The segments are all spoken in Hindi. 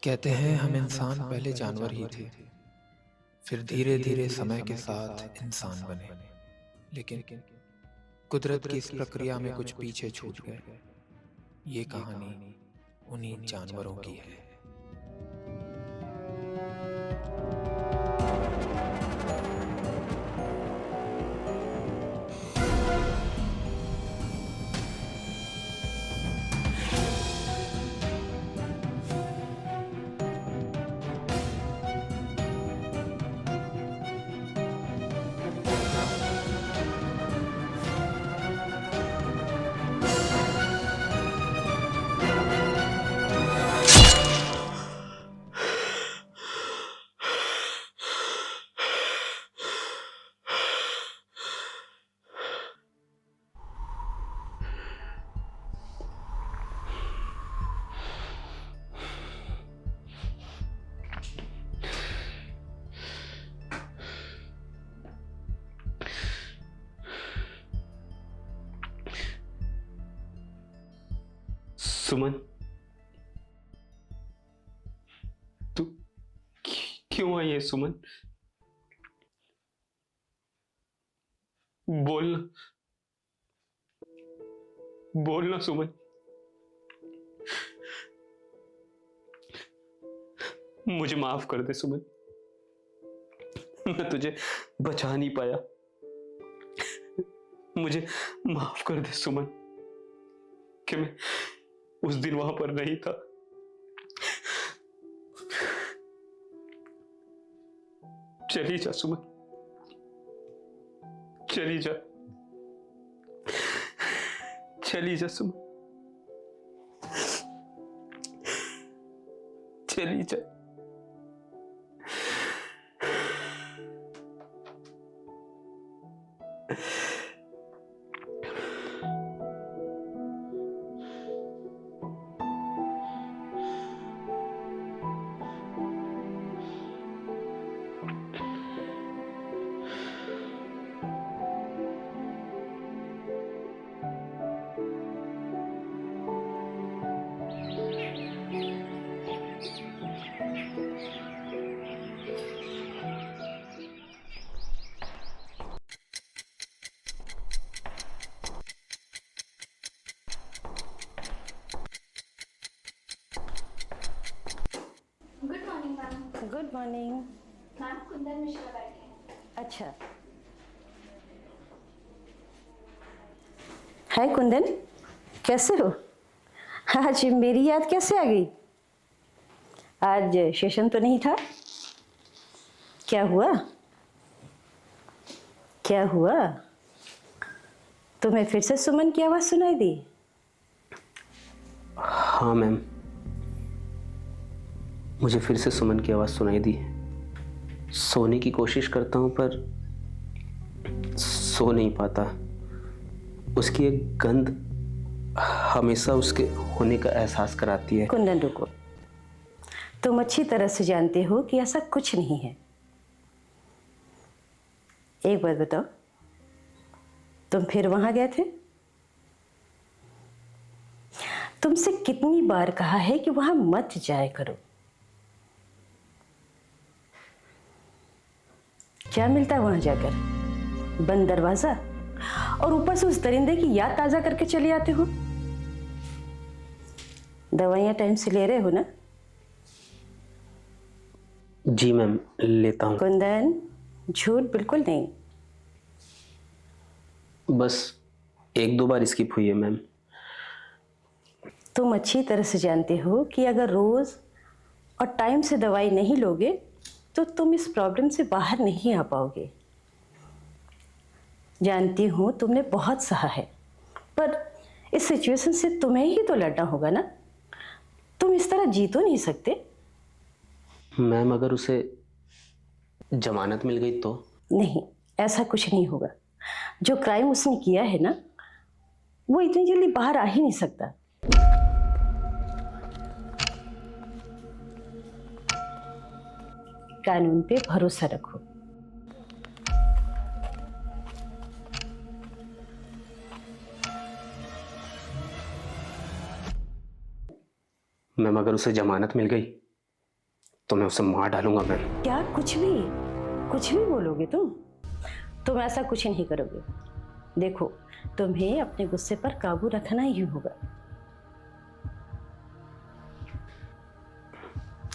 कहते हैं हम इंसान पहले जानवर ही थे, फिर धीरे धीरे समय के साथ इंसान बने। लेकिन कुदरत की इस प्रक्रिया में कुछ पीछे छूट गए। ये कहानी उन्हीं जानवरों की है। सुमन, तू क्यों आई है सुमन? बोलना, बोलना सुमन। मुझे माफ कर दे सुमन, मैं तुझे बचा नहीं पाया। मुझे माफ कर दे सुमन कि मैं उस दिन वहां पर नहीं था। चली जा सुमन, चली जा, चली जा सुमन, चली जा। Good morning ma'am. Good morning. Ma'am Kundan Mishra बैठे हैं। अच्छा, हाय कुंदन, कैसे हो? आज मेरी याद कैसे आ गई? आज सेशन तो नहीं था? क्या हुआ? क्या हुआ? तुम्हें फिर से सुमन की आवाज सुनाई दी? हाँ मैम, मुझे फिर से सुमन की आवाज सुनाई दी। सोने की कोशिश करता हूं पर सो नहीं पाता। उसकी एक गंध हमेशा उसके होने का एहसास कराती है। कुंदन रुको, तुम अच्छी तरह से जानते हो कि ऐसा कुछ नहीं है। एक बात बताओ, तुम फिर वहां गए थे? तुमसे कितनी बार कहा है कि वहां मत जाया करो। क्या मिलता है वहां जाकर? बंद दरवाजा और ऊपर से उस दरिंदे की याद ताजा करके चले आते हो। दवाइयां टाइम से ले रहे हो ना? जी मैम, लेता हूँ। कुंदन, झूठ बिल्कुल नहीं। बस एक दो बार स्किप हुई है मैम। तुम अच्छी तरह से जानते हो कि अगर रोज और टाइम से दवाई नहीं लोगे तो तुम इस प्रॉब्लम से बाहर नहीं आ पाओगे। जानती हूँ तुमने बहुत सहा है, पर इस सिचुएशन से तुम्हें ही तो लड़ना होगा ना। तुम इस तरह जी तो नहीं सकते। मैम, अगर उसे जमानत मिल गई तो? नहीं, ऐसा कुछ नहीं होगा। जो क्राइम उसने किया है ना, वो इतनी जल्दी बाहर आ ही नहीं सकता। कानून पे भरोसा रखो। मैम, अगर उसे जमानत मिल गई तो मैं उसे मार डालूंगा मैम। क्या कुछ भी बोलोगे तुम ऐसा कुछ नहीं करोगे। देखो, तुम्हें अपने गुस्से पर काबू रखना ही होगा।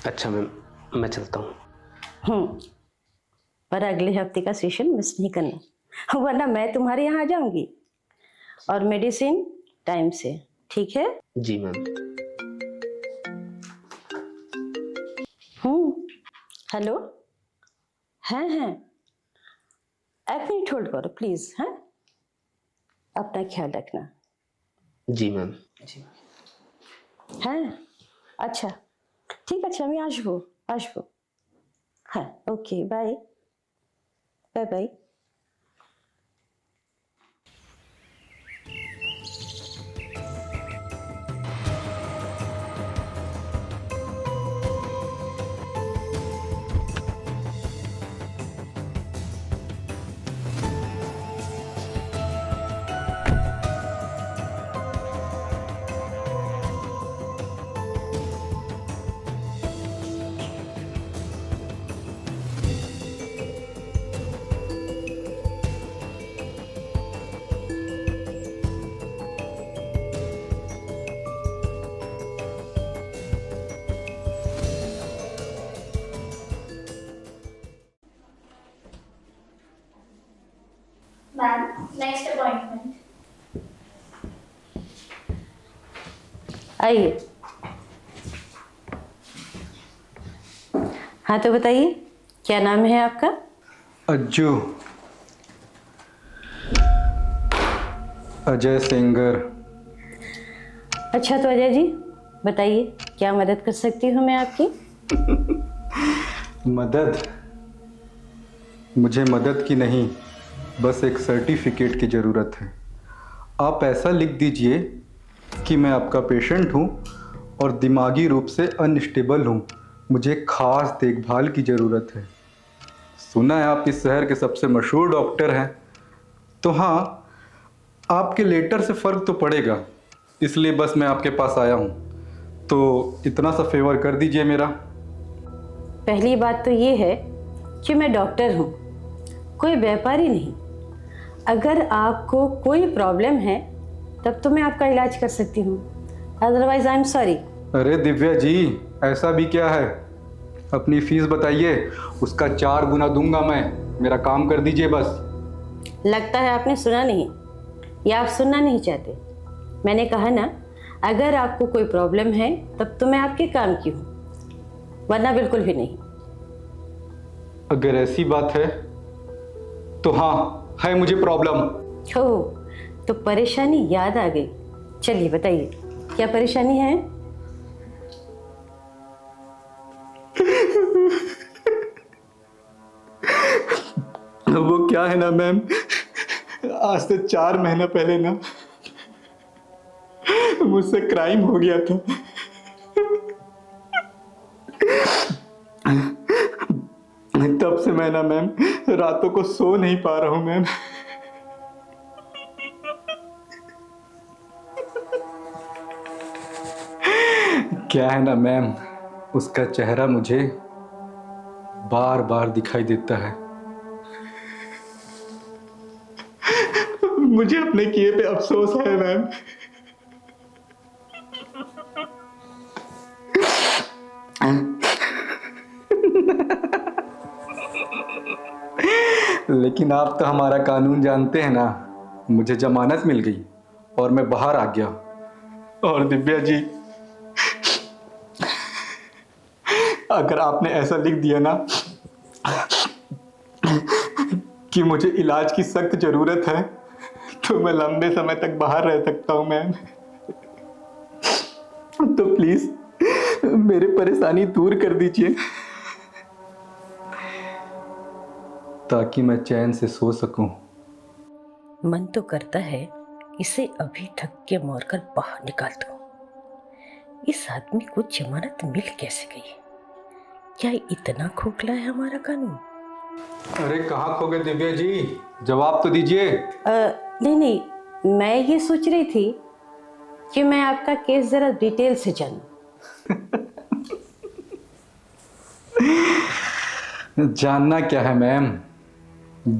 अच्छा मैम, मैं चलता हूँ। पर अगले हफ्ते का सेशन मिस नहीं करना, वरना मैं तुम्हारे यहाँ आ जाऊंगी। और मेडिसिन टाइम से, ठीक है? जी मैम। हेलो, हाँ, एक मिनट होल्ड करो प्लीज। हाँ, अपना ख्याल रखना। जी मैम। হ্যাঁ, আচ্ছা, ঠিক আছে, আমি আসবো। হ্যাঁ, okay, bye bye. Ma'am, next appointment. आइए। हाँ, तो बताइए, क्या नाम है आपका? अज्जू, अजय सेंगर। अच्छा, तो अजय जी बताइए, क्या मदद कर सकती हूँ मैं आपकी? मदद? मुझे मदद की नहीं, बस एक सर्टिफिकेट की ज़रूरत है। आप ऐसा लिख दीजिए कि मैं आपका पेशेंट हूँ और दिमागी रूप से अनस्टेबल हूँ, मुझे खास देखभाल की ज़रूरत है। सुना है आप इस शहर के सबसे मशहूर डॉक्टर हैं, तो हाँ, आपके लेटर से फ़र्क तो पड़ेगा, इसलिए बस मैं आपके पास आया हूँ। तो इतना सा फेवर कर दीजिए मेरा। पहली बात तो ये है कि मैं डॉक्टर हूँ, कोई व्यापारी नहीं। अगर आपको कोई प्रॉब्लम है तब तो मैं आपका इलाज कर सकती हूँ, अदरवाइज आई एम सॉरी। अरे दिव्या जी, ऐसा भी क्या है? अपनी फीस बताइए, उसका 4 गुना दूंगा मैं। मेरा काम कर दीजिए बस। लगता है आपने सुना नहीं, या आप सुनना नहीं चाहते। मैंने कहा ना, अगर आपको कोई प्रॉब्लम है तब तो मैं आपके काम की हूँ, वरना बिल्कुल भी नहीं। अगर ऐसी बात है तो हाँ, है मुझे प्रॉब्लम। हो, तो परेशानी याद आ गई। चलिए बताइए, क्या परेशानी है? वो क्या है ना मैम, आज से 4 महीना पहले ना मुझसे क्राइम हो गया था। तब से मैं ना मैम रातों को सो नहीं पा रहा हूं मैम। क्या है ना मैम, उसका चेहरा मुझे बार बार दिखाई देता है। मुझे अपने किए पे अफसोस है मैम। लेकिन आप तो हमारा कानून जानते हैं ना, मुझे जमानत मिल गई और मैं बाहर आ गया। और दिव्या जी, अगर आपने ऐसा लिख दिया ना कि मुझे इलाज की सख्त जरूरत है, तो मैं लंबे समय तक बाहर रह सकता हूं मैम। तो प्लीज मेरी परेशानी दूर कर दीजिए, ताकि मैं चैन से सो सकूं। मन तो करता है इसे अभी थक के मारकर बाहर निकाल दूं। इस आदमी को जमानत मिल कैसे गई? क्या इतना खोखला है हमारा कानून? अरे कहाँ खो गए दिव्या जी, जवाब तो दीजिए। नहीं, मैं ये सोच रही थी कि मैं आपका केस जरा डिटेल से जानूं। जानना क्या है मैम,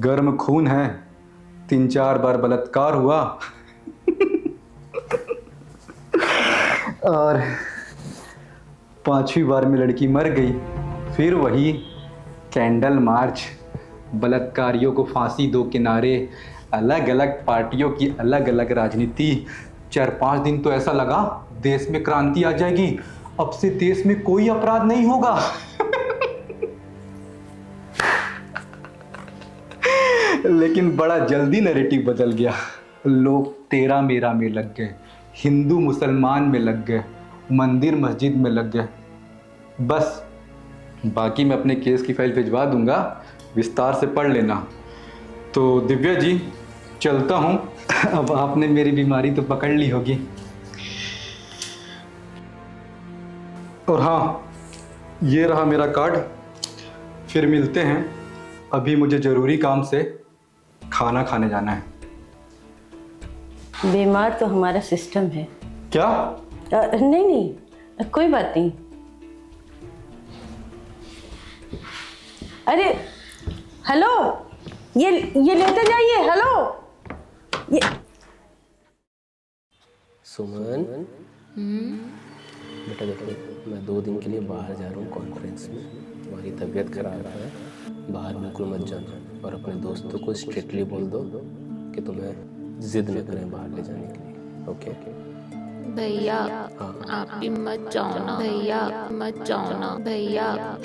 गर्म खून है, 3-4 बार बलात्कार हुआ और 5वीं बार में लड़की मर गई। फिर वही कैंडल मार्च, बलात्कारियों को फांसी दो किनारे, अलग अलग पार्टियों की अलग अलग राजनीति। 4-5 दिन तो ऐसा लगा देश में क्रांति आ जाएगी, अब से देश में कोई अपराध नहीं होगा। लेकिन बड़ा जल्दी नैरेटिव बदल गया। लोग तेरा मेरा में लग गए, हिंदू मुसलमान में लग गए, मंदिर मस्जिद में लग गए। बस बाकी मैं अपने केस की फाइल भिजवा दूंगा, विस्तार से पढ़ लेना। तो दिव्या जी चलता हूँ, अब आपने मेरी बीमारी तो पकड़ ली होगी। और हाँ, ये रहा मेरा कार्ड, फिर मिलते हैं। अभी मुझे ज़रूरी काम से खाना खाने जाना है। बीमार तो हमारा सिस्टम है। क्या? नहीं नहीं, कोई बात नहीं। अरे हेलो, ये लेते जाइए। हेलो ये सुमन, बेटा देखो, मैं 2 दिन के लिए बाहर जा रहा हूँ कॉन्फ्रेंस में। तुम्हारी तबीयत खराब है, बाहर बिल्कुल मत जाना। और अपने दोस्तों को स्ट्रिक्टली बोल दो कि तुम्हें जिद न करें बाहर ले जाने के लिए। ओके? भैया आप भी मत जाओ ना, भैया मत जाओ ना, भैया।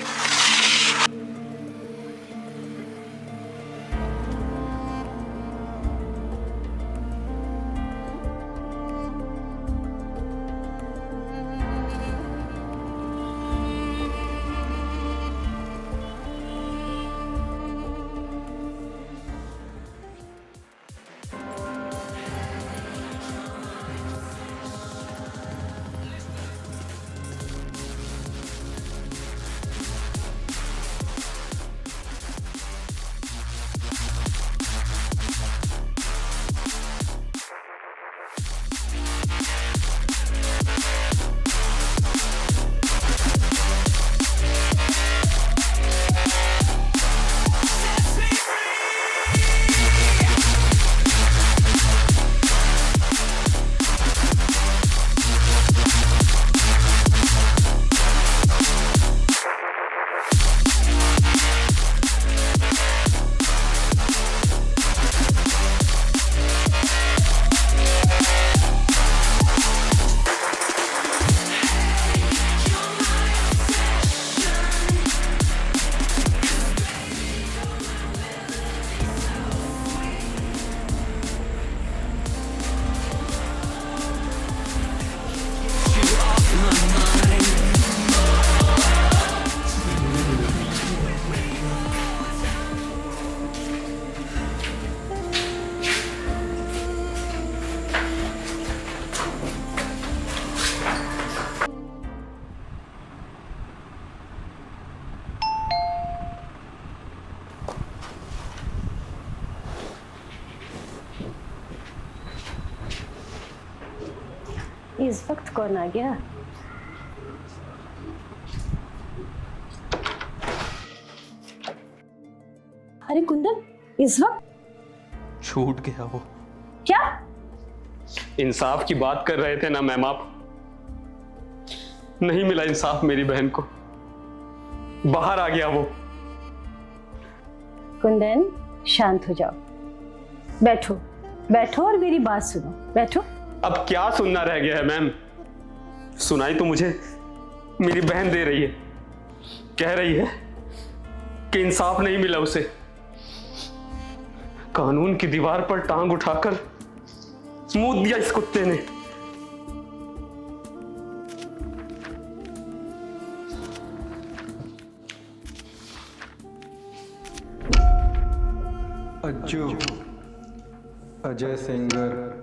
इस वक्त कौन आ गया? अरे कुंदन, इस वक्त? छूट गया वो। क्या? इंसाफ की बात कर रहे थे ना मैम आप, नहीं मिला इंसाफ मेरी बहन को, बाहर आ गया वो। कुंदन शांत हो जाओ, बैठो बैठो और मेरी बात सुनो, बैठो। अब क्या सुनना रह गया है मैम? सुनाई तो मुझे मेरी बहन दे रही है, कह रही है कि इंसाफ नहीं मिला उसे। कानून की दीवार पर टांग उठाकर मूत दिया इस कुत्ते ने। अज्जू, अजय सिंगर।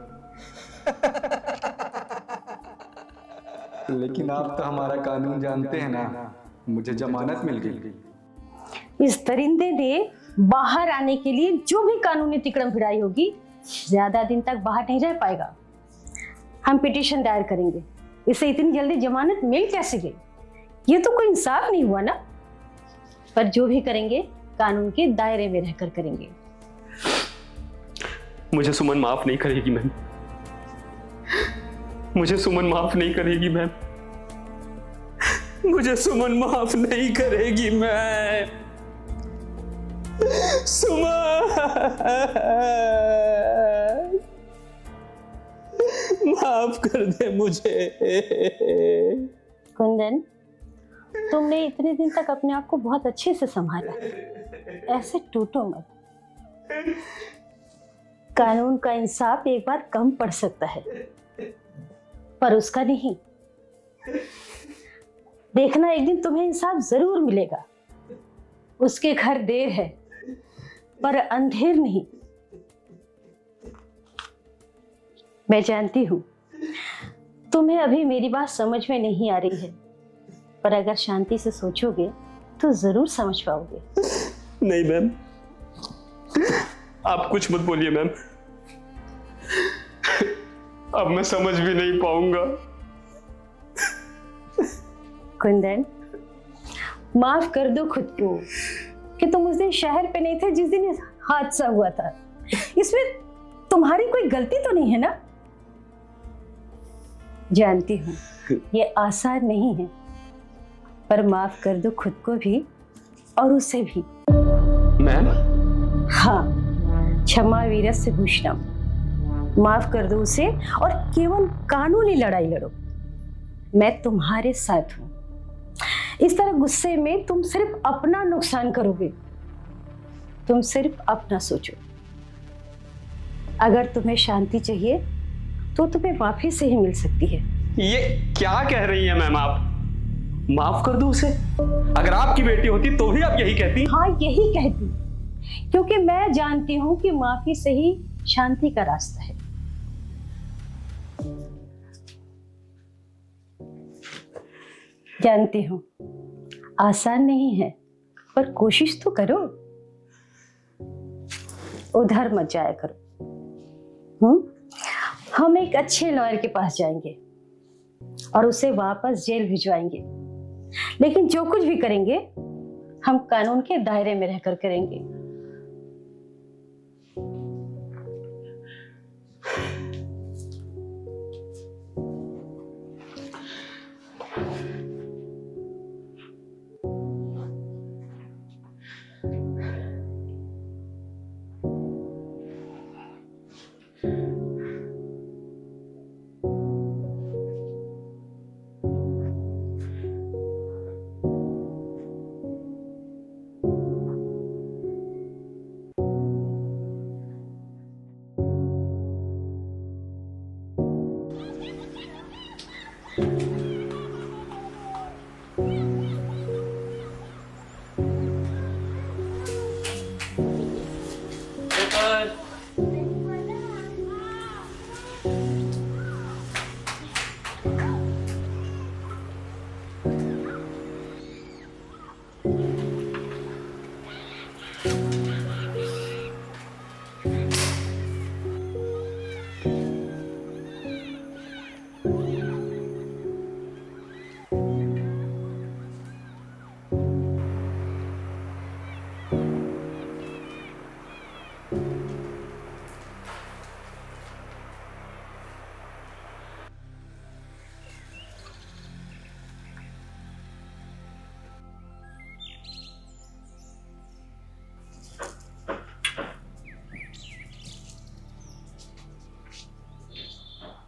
लेकिन आप तो हमारा कानून जानते हैं ना, मुझे जमानत मिल गई। इस दरिंदे ने बाहर आने के लिए जो भी कानूनी तिकड़म भिड़ाई होगी, ज्यादा दिन तक बाहर नहीं रह पाएगा। हम पिटीशन दायर करेंगे। इसे इतनी जल्दी जमानत मिल कैसे गई? ये तो कोई इंसाफ नहीं हुआ ना। पर जो भी करेंगे कानून के दायरे में रहकर करेंगे। मुझे सुमन माफ नहीं करेगी मैम, मुझे सुमन माफ नहीं करेगी मैम, मुझे सुमन माफ नहीं करेगी मैम। सुमन माफ कर दे मुझे। कुंदन, तुमने इतने दिन तक अपने आप को बहुत अच्छे से संभाला, ऐसे टूटो मत। कानून का इंसाफ एक बार कम पड़ सकता है, पर उसका नहीं। देखना, एक दिन तुम्हें इंसाफ जरूर मिलेगा। उसके घर देर है पर अंधेर नहीं। मैं जानती हूं तुम्हें अभी मेरी बात समझ में नहीं आ रही है, पर अगर शांति से सोचोगे तो जरूर समझ पाओगे। नहीं मैम, आप कुछ मत बोलिए मैम, अब मैं समझ भी नहीं पाऊंगा। कुंदन, माफ कर दो खुद को कि तुम उस दिन शहर पे नहीं थे जिस दिन ये हादसा हुआ था। इसमें तुम्हारी कोई गलती तो नहीं है ना? जानती हूँ ये आसान नहीं है, पर माफ कर दो खुद को भी और उसे भी। मैम? हाँ, क्षमा वीरस्य भूषणम। माफ कर दो उसे और केवल कानूनी लड़ाई लड़ो। मैं तुम्हारे साथ हूं। इस तरह गुस्से में तुम सिर्फ अपना नुकसान करोगे। तुम सिर्फ अपना सोचो। अगर तुम्हें शांति चाहिए तो तुम्हें माफी से ही मिल सकती है। ये क्या कह रही हैं मैम आप? माफ कर दो उसे? अगर आपकी बेटी होती तो भी आप यही कहती? हाँ, यही कहती, क्योंकि मैं जानती हूं कि माफी से ही शांति का रास्ता है। जानती हूं आसान नहीं है, पर कोशिश तो करो। उधर मत जाया करो। हम एक अच्छे लॉयर के पास जाएंगे और उसे वापस जेल भिजवाएंगे, लेकिन जो कुछ भी करेंगे हम कानून के दायरे में रहकर करेंगे।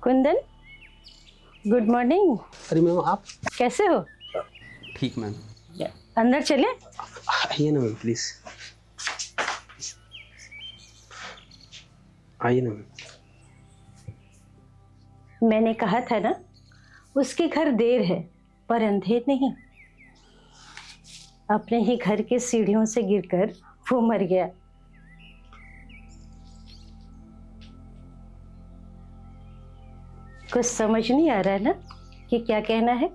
Kundan, good morning. अरे मैम आप कैसे हो? ठीक मैम। अंदर चले? आइए ना मैम, प्लीज आइए ना मैम। मैंने कहा था ना, उसके घर देर है पर अंधेर नहीं। अपने ही घर के सीढ़ियों से गिरकर वो मर गया। कुछ समझ नहीं आ रहा है ना कि क्या कहना है?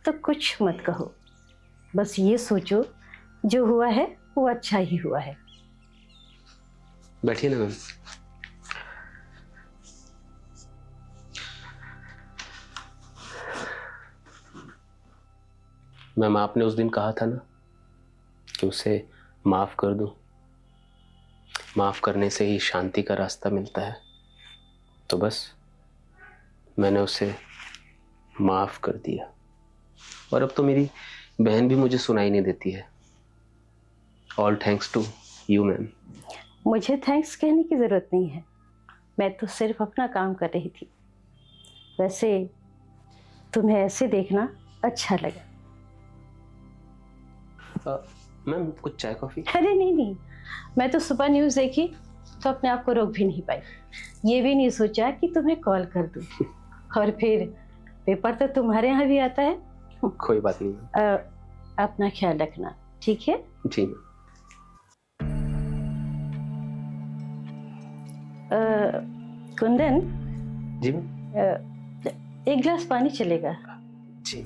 तो कुछ मत कहो, बस ये सोचो जो हुआ है वो अच्छा ही हुआ है। बैठिए ना मैम। मैम आपने उस दिन कहा था ना कि उसे माफ़ कर दूं। माफ़ करने से ही शांति का रास्ता मिलता है। तो बस मैंने उसे माफ़ कर दिया और अब तो मेरी बहन भी मुझे सुनाई नहीं देती है। All thanks to you ma'am. मुझे थैंक्स कहने की ज़रूरत नहीं है, मैं तो सिर्फ अपना काम कर रही थी। वैसे तुम्हें ऐसे देखना अच्छा लगा। मैम कुछ चाय कॉफ़ी? अरे नहीं नहीं, मैं तो सुबह न्यूज़ देखी तो अपने आप को रोक भी नहीं पाई। ये भी नहीं सोचा कि तुम्हें कॉल कर दूँ। और फिर पेपर तो तुम्हारे यहाँ भी आता है। कोई बात नहीं मैम। अपना ख्याल रखना, ठीक है? जी मैम। कुंदन, जी मैम। एक गिलास पानी चलेगा? जी।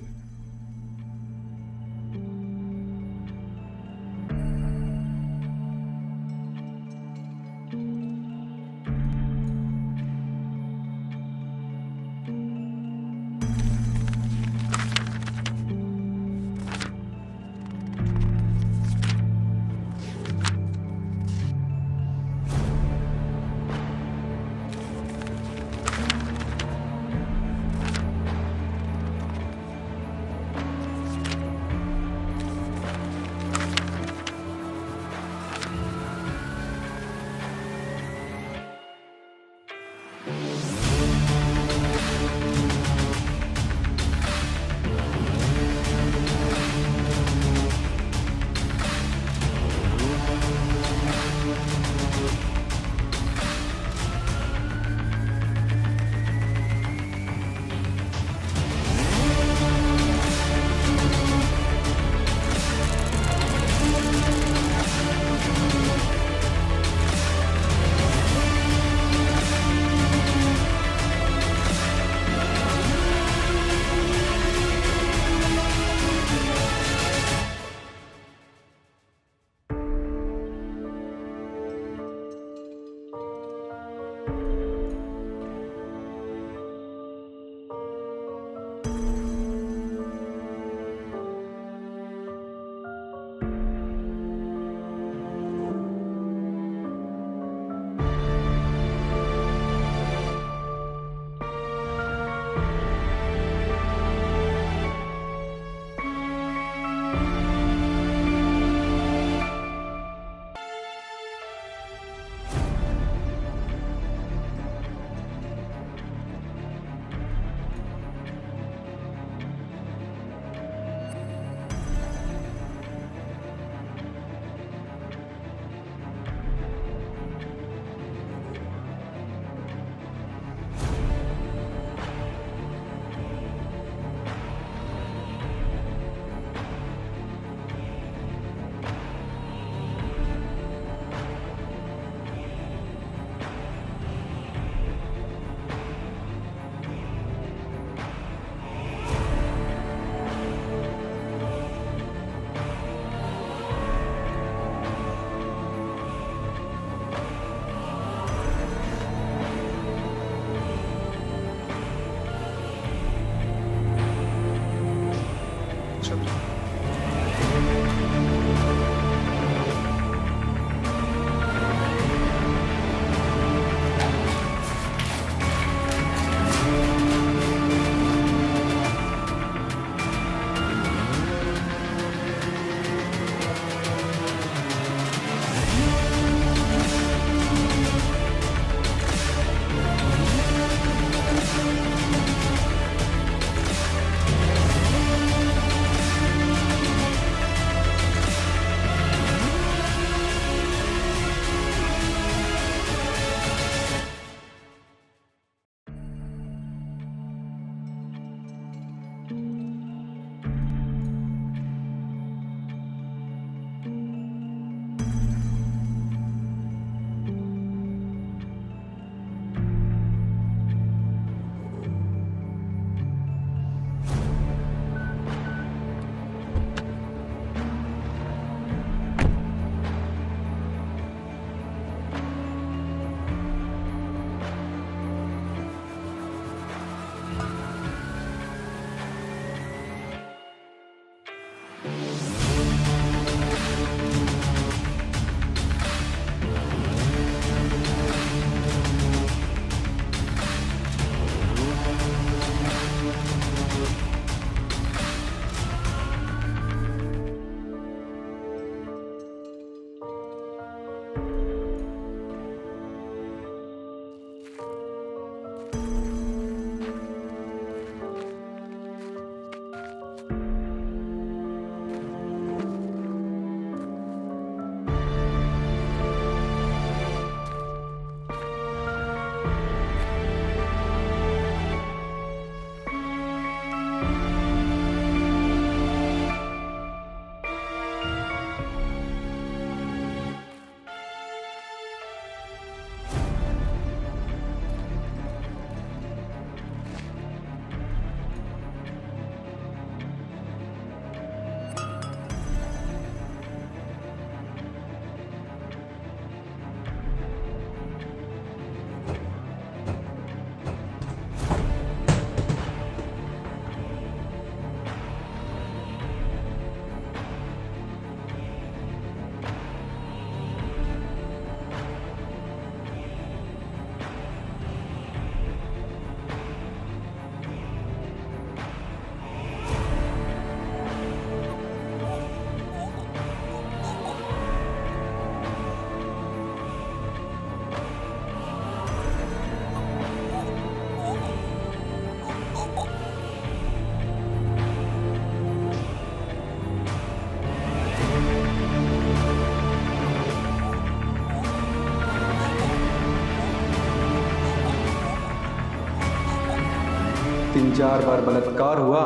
3-4 बार बलात्कार हुआ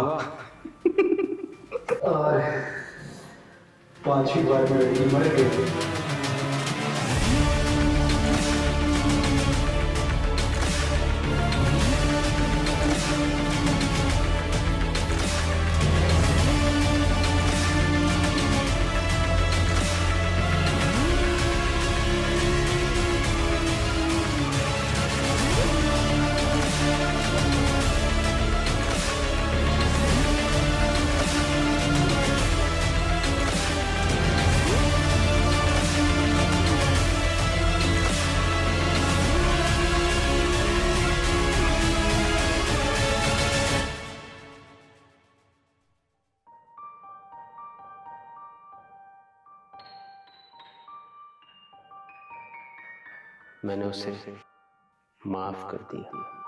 और 5वीं बार में लड़की मर गई। मैंने उसे माफ कर दिया।